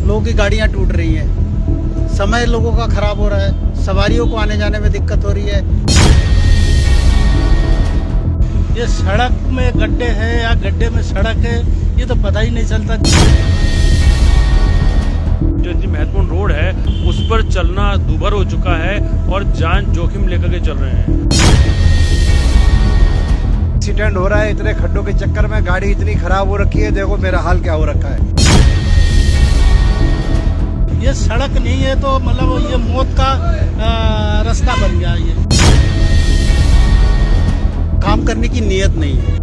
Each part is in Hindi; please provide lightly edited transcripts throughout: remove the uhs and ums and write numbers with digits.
लोगों की गाड़ियां टूट रही हैं, समय लोगों का खराब हो रहा है, सवारियों को आने जाने में दिक्कत हो रही है। ये सड़क में गड्ढे हैं या गड्ढे में सड़क है, ये तो पता ही नहीं चलता। जो इतनी महत्वपूर्ण रोड है उस पर चलना दूभर हो चुका है और जान जोखिम लेकर के चल रहे हैं। एक्सीडेंट हो रहा है, इतने खड्डों के चक्कर में गाड़ी इतनी खराब हो रखी है। देखो मेरा हाल क्या हो रखा है। ये सड़क नहीं है तो मतलब ये मौत का रास्ता बन गया। ये काम करने की नीयत नहीं है।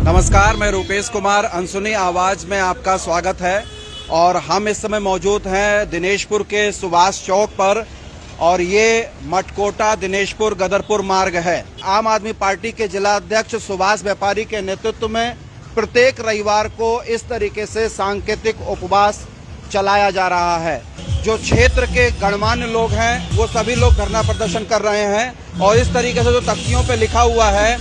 नमस्कार, मैं रूपेश कुमार, अनसुनी आवाज में आपका स्वागत है। और हम इस समय मौजूद हैं दिनेशपुर के सुभाष चौक पर और ये मटकोटा दिनेशपुर गदरपुर मार्ग है। आम आदमी पार्टी के जिला अध्यक्ष सुभाष व्यापारी के नेतृत्व में प्रत्येक रविवार को इस तरीके से सांकेतिक उपवास चलाया जा रहा है। जो क्षेत्र के गणमान्य लोग हैं वो सभी लोग धरना प्रदर्शन कर रहे हैं और इस तरीके से जो तख्तियों पे लिखा हुआ है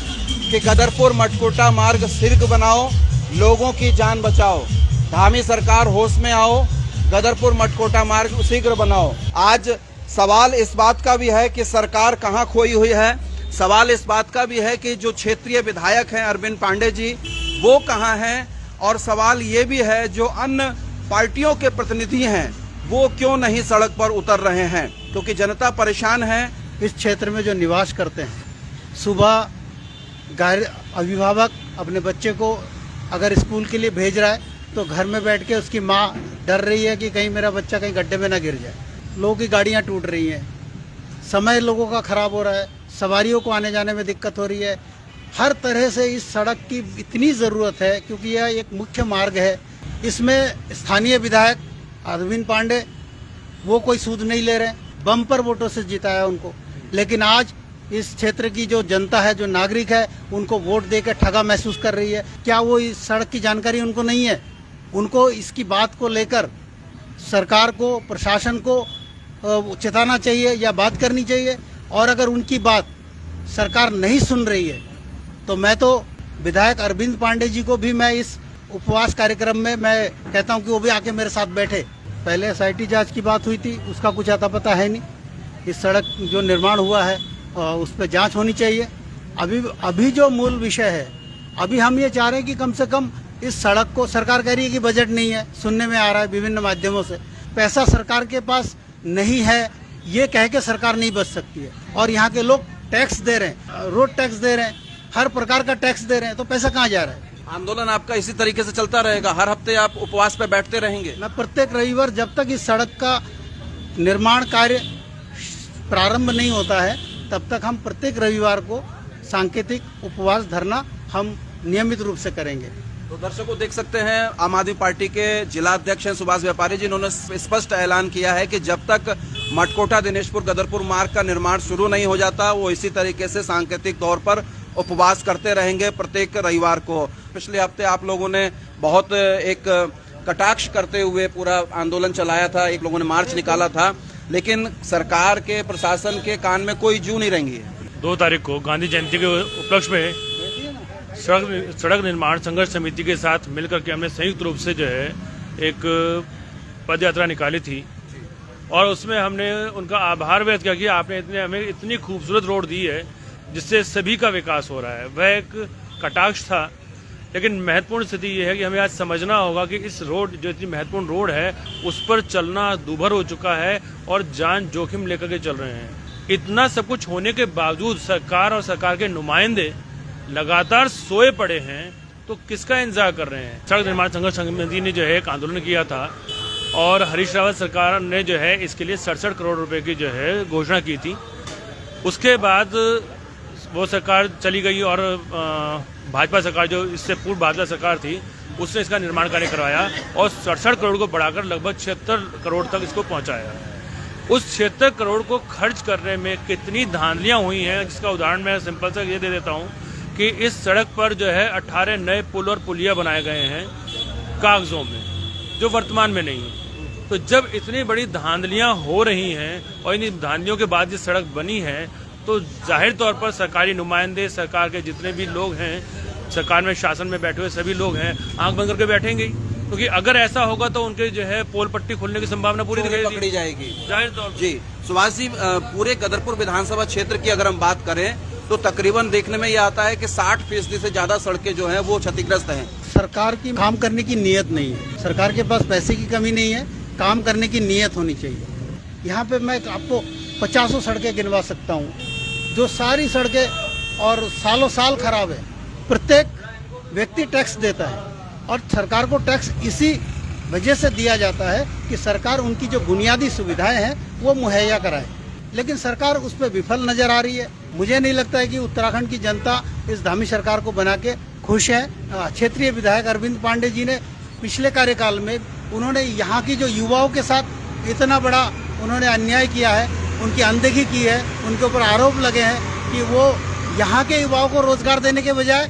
कि गदरपुर मटकोटा मार्ग शीघ्र बनाओ, लोगों की जान बचाओ, धामी सरकार होश में आओ, गदरपुर मटकोटा मार्ग शीघ्र बनाओ। आज सवाल इस बात का भी है कि सरकार कहां खोई हुई है। सवाल इस बात का भी है कि जो क्षेत्रीय विधायक हैं अरविंद पांडे जी वो कहां हैं। और सवाल ये भी है जो अन्य पार्टियों के प्रतिनिधि हैं वो क्यों नहीं सड़क पर उतर रहे हैं, क्योंकि जनता परेशान है। इस क्षेत्र में जो निवास करते हैं, सुबह अभिभावक अपने बच्चे को अगर स्कूल के लिए भेज रहा है तो घर में बैठ के उसकी माँ डर रही है कि कहीं मेरा बच्चा कहीं गड्ढे में ना गिर जाए। लोगों की गाड़ियाँ टूट रही हैं, समय लोगों का खराब हो रहा है, सवारियों को आने जाने में दिक्कत हो रही है। हर तरह से इस सड़क की इतनी ज़रूरत है क्योंकि यह एक मुख्य मार्ग है। इसमें स्थानीय विधायक अरविंद पांडे वो कोई सूद नहीं ले रहे, बम्पर वोटों से जिताया उनको। लेकिन आज इस क्षेत्र की जो जनता है, जो नागरिक है, उनको वोट देकर ठगा महसूस कर रही है। क्या वो इस सड़क की जानकारी उनको नहीं है? उनको इसकी बात को लेकर सरकार को, प्रशासन को चेताना चाहिए या बात करनी चाहिए। और अगर उनकी बात सरकार नहीं सुन रही है तो मैं तो विधायक अरविंद पांडे जी को भी मैं इस उपवास कार्यक्रम में मैं कहता हूं कि वो भी आके मेरे साथ बैठे। पहले SIT जांच की बात हुई थी, उसका कुछ आता पता है नहीं। इस सड़क जो निर्माण हुआ है उस पर जांच होनी चाहिए। अभी जो मूल विषय है, अभी हम ये चाह रहे हैं कि कम से कम इस सड़क को, सरकार कह रही है कि बजट नहीं है, सुनने में आ रहा है विभिन्न माध्यमों से, पैसा सरकार के पास नहीं है, ये कह के सरकार नहीं बच सकती है। और यहाँ के लोग टैक्स दे रहे हैं, रोड टैक्स दे रहे हैं, हर प्रकार का टैक्स दे रहे हैं, तो पैसा कहाँ जा रहा है? आंदोलन आपका इसी तरीके से चलता रहेगा? हर हफ्ते आप उपवास पे बैठते रहेंगे? मैं प्रत्येक रविवार जब तक इस सड़क का निर्माण कार्य प्रारंभ नहीं होता है तब तक हम प्रत्येक रविवार को सांकेतिक उपवास धरना हम नियमित रूप से करेंगे। तो दर्शकों देख सकते हैं आम आदमी पार्टी के जिला अध्यक्ष हैं सुभाष व्यापारी जी, इन्होंने स्पष्ट ऐलान किया है कि जब तक मटकोटा दिनेशपुर गदरपुर मार्ग का निर्माण शुरू नहीं हो जाता वो इसी तरीके से सांकेतिक तौर पर उपवास करते रहेंगे प्रत्येक रविवार को। पिछले हफ्ते आप लोगों ने बहुत एक कटाक्ष करते हुए पूरा आंदोलन चलाया था, एक लोगों ने मार्च निकाला था, लेकिन सरकार के, प्रशासन के कान में कोई जू नहीं रेंगी है। 2 तारीख को गांधी जयंती के उपलक्ष्य में सड़क निर्माण संघर्ष समिति के साथ मिलकर के हमने संयुक्त रूप से जो है एक पद यात्रा निकाली थी और उसमें हमने उनका आभार व्यक्त किया कि आपने हमें इतनी खूबसूरत रोड दी है जिससे सभी का विकास हो रहा है। वह एक कटाक्ष था, लेकिन महत्वपूर्ण स्थिति यह है कि हमें आज समझना होगा कि इस रोड, जो इतनी महत्वपूर्ण रोड है, उस पर चलना दूभर हो चुका है और जान जोखिम लेकर के चल रहे हैं। इतना सब कुछ होने के बावजूद सरकार और सरकार के नुमाइंदे लगातार सोए पड़े हैं, तो किसका इंतजार कर रहे हैं? सड़क निर्माण संघर्ष समिति ने जो है एक आंदोलन किया था और हरीश रावत सरकार ने जो है इसके लिए 67 करोड़ रुपए की जो है घोषणा की थी। उसके बाद वो सरकार चली गई और भाजपा सरकार, जो इससे पूर्व भाजपा सरकार थी, उसने इसका निर्माण कार्य करवाया और 67 करोड़ को बढ़ाकर लगभग 76 करोड़ तक इसको पहुंचाया। उस 76 करोड़ को खर्च करने में कितनी धांधलियां हुई हैं, जिसका उदाहरण मैं सिंपल सा ये दे देता हूं कि इस सड़क पर जो है 18 नए पुल और पुलिया बनाए गए हैं कागजों में, जो वर्तमान में नहीं है। तो जब इतनी बड़ी धांधलियां हो रही हैं और इन धांधलियों के बाद ये सड़क बनी है तो जाहिर तौर पर सरकारी नुमाइंदे, सरकार के जितने भी लोग हैं, सरकार में शासन में बैठे हुए सभी लोग हैं, आंख बंद करके बैठेंगे ही। क्योंकि अगर ऐसा होगा तो उनके जो है पोल पट्टी खुलने की संभावना पूरी दिखाई देती पकड़ी जाएगी। है। जाहिर तौर जी सुभाष जी, पूरे गदरपुर विधानसभा क्षेत्र की अगर हम बात करें तो तकरीबन देखने में यह आता है कि 60% से ज्यादा सड़कें जो हैं वो क्षतिग्रस्त हैं। सरकार की काम करने की नीयत नहीं है। सरकार के पास पैसे की कमी नहीं है, काम करने की नीयत होनी चाहिए। यहाँ पे मैं आपको 50 सड़कें गिनवा सकता हूँ जो सारी सड़कें और सालों साल खराब है। प्रत्येक व्यक्ति टैक्स देता है और सरकार को टैक्स इसी वजह से दिया जाता है कि सरकार उनकी जो बुनियादी सुविधाएं हैं वो मुहैया कराए, लेकिन सरकार उस पर विफल नजर आ रही है। मुझे नहीं लगता है कि उत्तराखंड की जनता इस धामी सरकार को बना के खुश है। क्षेत्रीय विधायक अरविंद पांडे जी ने पिछले कार्यकाल में उन्होंने यहाँ की जो युवाओं के साथ इतना बड़ा उन्होंने अन्याय किया है, उनकी अनदेखी की है, उनके ऊपर आरोप लगे हैं कि वो यहाँ के युवाओं को रोजगार देने के बजाय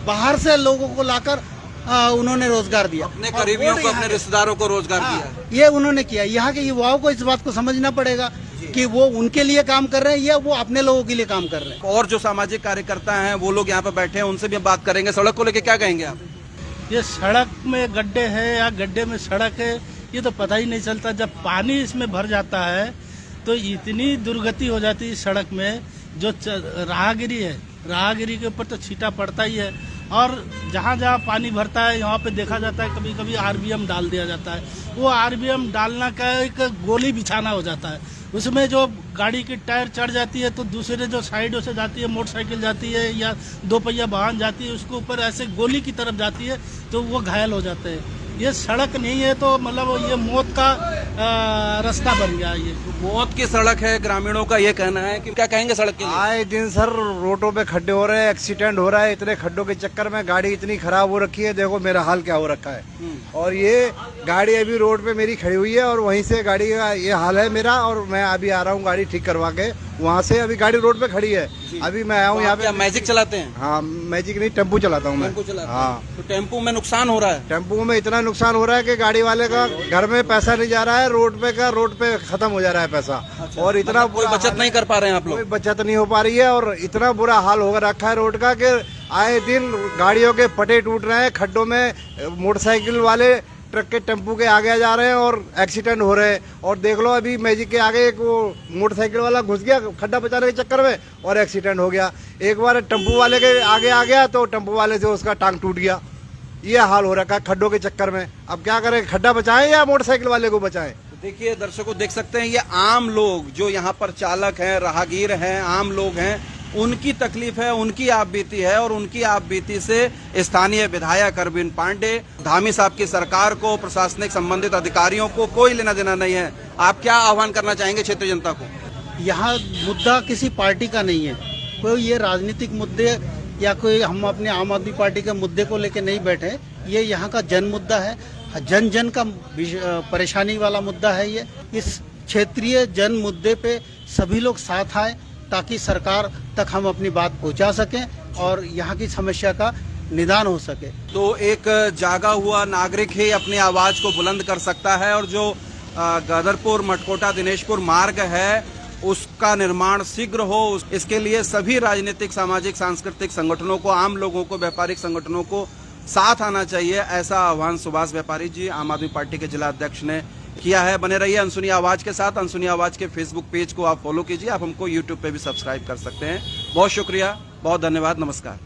बाहर से लोगों को लाकर उन्होंने रोजगार दिया, अपने करीबियों को, अपने रिश्तेदारों को रोजगार दिया। ये उन्होंने किया। यहाँ के युवाओं को इस बात को समझना पड़ेगा कि वो उनके लिए काम कर रहे हैं या वो अपने लोगों के लिए काम कर रहे हैं। और जो सामाजिक कार्यकर्ता हैं वो लोग यहाँ पे बैठे हैं, उनसे भी हम बात करेंगे। सड़क को लेके क्या कहेंगे आप? ये सड़क में गड्ढे हैं या गड्ढे में सड़क है, ये तो पता ही नहीं चलता। जब पानी इसमें भर जाता है तो इतनी दुर्गति हो जाती है सड़क में। जो राहगिरी है, राहगिरी के ऊपर तो छींटा पड़ता ही है। और जहाँ जहाँ पानी भरता है यहाँ पे देखा जाता है कभी कभी आरबीएम डाल दिया जाता है। वो आरबीएम डालना का एक गोली बिछाना हो जाता है। उसमें जो गाड़ी की टायर चढ़ जाती है तो दूसरे जो साइडों से जाती है, मोटरसाइकिल जाती है या 2 पहिया वाहन जाती है, उसके ऊपर ऐसे गोली की तरफ जाती है तो वो घायल हो जाते हैं। ये सड़क नहीं है तो मतलब ये मौत का रास्ता बन गया। ये मौत की सड़क है, ग्रामीणों का ये कहना है। कि क्या कहेंगे सड़क के लिए? आए दिन सर रोडों पे खड्डे हो रहे हैं, एक्सीडेंट हो रहा है। इतने खड्डों के चक्कर में गाड़ी इतनी खराब हो रखी है, देखो मेरा हाल क्या हो रखा है। और ये गाड़ी अभी रोड पे मेरी खड़ी हुई है और वहीं से गाड़ी का ये हाल है मेरा। और मैं अभी आ रहा हूँ गाड़ी ठीक करवा के, वहाँ से अभी गाड़ी रोड पे खड़ी है। अभी मैं आया हूँ यहाँ पे। मैजिक चलाते हैं? हाँ, मैजिक नहीं, टेम्पू चलाता हूँ मैं। हाँ, तो टेम्पू में नुकसान हो रहा है? टेम्पू में इतना नुकसान हो रहा है कि गाड़ी वाले का घर में पैसा नहीं जा रहा है, रोड पे खत्म हो जा रहा है पैसा। अच्छा, और इतना कोई बचत नहीं कर पा रहे हैं आप कोई लोग? बचत नहीं हो पा रही है और इतना बुरा हाल हो रखा है रोड का कि आए दिन गाड़ियों के पटे टूट रहे हैं। खड्डों में मोटरसाइकिल वाले ट्रक के टेम्पू के आगे जा रहे हैं और एक्सीडेंट हो रहे हैं। और देख लो अभी मैजिक के आगे एक वो मोटरसाइकिल वाला घुस गया खड्डा बचाने के चक्कर में और एक्सीडेंट हो गया। एक बार टेम्पू वाले के आगे आ गया तो टेम्पू वाले से उसका टांग टूट गया। ये हाल हो रखा है खड्डों के चक्कर में। अब क्या करें, खड्डा बचाएं या मोटरसाइकिल वाले को बचाएं? देखिए दर्शकों, देख सकते हैं ये आम लोग जो यहाँ पर चालक हैं, राहगीर हैं, आम लोग हैं, उनकी तकलीफ है, उनकी आप बीती है। और उनकी आप बीती से स्थानीय विधायक अरविंद पांडे, धामी साहब की सरकार को, प्रशासनिक संबंधित अधिकारियों को कोई लेना देना नहीं है। आप क्या आह्वान करना चाहेंगे क्षेत्रीय जनता को? यहाँ मुद्दा किसी पार्टी का नहीं है। कोई ये राजनीतिक मुद्दे या कोई हम अपने आम आदमी पार्टी के मुद्दे को लेकर नहीं बैठे। ये यहाँ का जन मुद्दा है, जन जन का परेशानी वाला मुद्दा है। ये इस क्षेत्रीय जन मुद्दे पे सभी लोग साथ आए ताकि सरकार तक हम अपनी बात पहुंचा सकें और यहाँ की समस्या का निदान हो सके। तो एक जागा हुआ नागरिक ही अपनी आवाज को बुलंद कर सकता है। और जो गदरपुर मटकोटा दिनेशपुर मार्ग है उसका निर्माण शीघ्र हो, इसके लिए सभी राजनीतिक, सामाजिक, सांस्कृतिक संगठनों को, आम लोगों को, व्यापारिक संगठनों को साथ आना चाहिए। ऐसा आह्वान सुभाष व्यापारी जी, आम आदमी पार्टी के जिला अध्यक्ष ने किया है। बने रहिए अनसुनी आवाज के साथ। अनसुनी आवाज के फेसबुक पेज को आप फॉलो कीजिए। आप हमको यूट्यूब पे भी सब्सक्राइब कर सकते हैं। बहुत शुक्रिया, बहुत धन्यवाद, नमस्कार।